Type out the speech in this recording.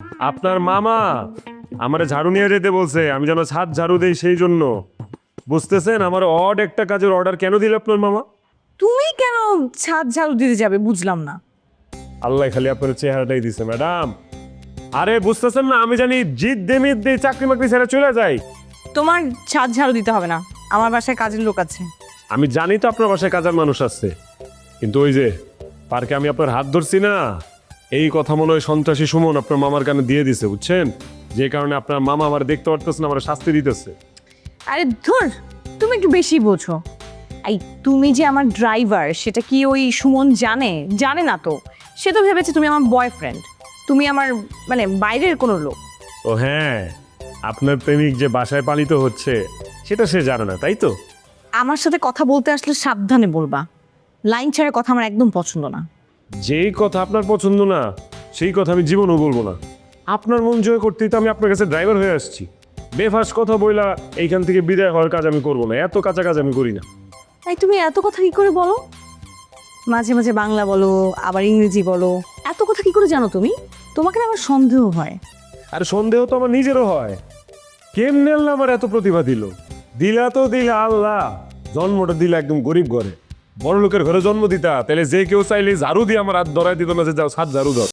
আপনার মামা আমারে ঝাড়ু নিয়ে যেতে বলছে, আমি যেন ছাদ ঝাড়ু দেই, সেই জন্য। বুঝতেছেন আমার অড একটা কাজের অর্ডার কেন দিল আপনার মামা? তুমি কেন ছাদ ঝাড়ু দিতে যাবে বুঝলাম না। আল্লাহ খালি আপনার চেহারাটাই দিছে ম্যাডাম। আরে বুঝতেছেন না, আমি জানি জিদ দেমিদ দিয়ে চাকরি মাকরি ছেড়ে চলে যাই। তোমার ছাদ ঝাড়ু দিতে হবে না, আমার বাসায় কাজের লোক আছে। আমি জানি তো আপনার বাসায় কাজের মানুষ আছে, কিন্তু ওই যে পার্কে আমি আপনার হাত ধরছি না, এই কথা মনে হয় সন্ত্রাসী সুমন আপনার মামার কানে দিয়ে দিছে, বুঝছেন? যে কারণে আপনার মামা আমার দেখতে পারতেছে না, আমার শাস্তি দিতেছে। আরে ধুর, তুমি একটু বেশি বোঝো। এই তুমি যে আমার ড্রাইভার সেটা কি ওই সুমন জানে? জানে না তো। সে তো ভেবেছে তুমি আমার বয়ফ্রেন্ড, তুমি আমার মানে বাইরের কোনো লোক। ও হ্যাঁ, আপনার প্রেমিক যে বাসায় পালিত হচ্ছে সেটা সে জানে না, তাই তো? আমার সাথে কথা বলতে আসলে সাবধানে বলবা, লাইন ছাড়া কথা আমার একদম পছন্দ না। যেই কথা আপনার পছন্দ না সেই কথা আমি জীবনও বলবো না। আপনার মন জয় করতেই তো আমি আপনার কাছে ড্রাইভার হয়ে আসছি। বেফাস কথা বইলা এইখান থেকে বিদায় হওয়ার কাজ আমি করবো না, এত কাঁচা কাজ আমি করি না। তাই তুমি এত কথা কি করে বলো? মাঝে মাঝে বাংলা বলো, আবার ইংরেজি বলো, এত কথা কি করে জানো তুমি? তোমাকে না আমার সন্দেহ হয়। আর সন্দেহ তো আমার নিজেরও হয়। কেমনে আল্লাহ আমার এত প্রতিভা দিল? দিলা তো দিলা আল্লাহ। জন্মটা দিলা একদম গরিব ঘরে, বড় লোকের ঘরে জন্ম দিতা, তাহলে যে কেউ চাইলে ঝাড়ু দিয়ে আমার হাত ধরাই দিত না যে যাও ছাদ ঝাড়ু ধর।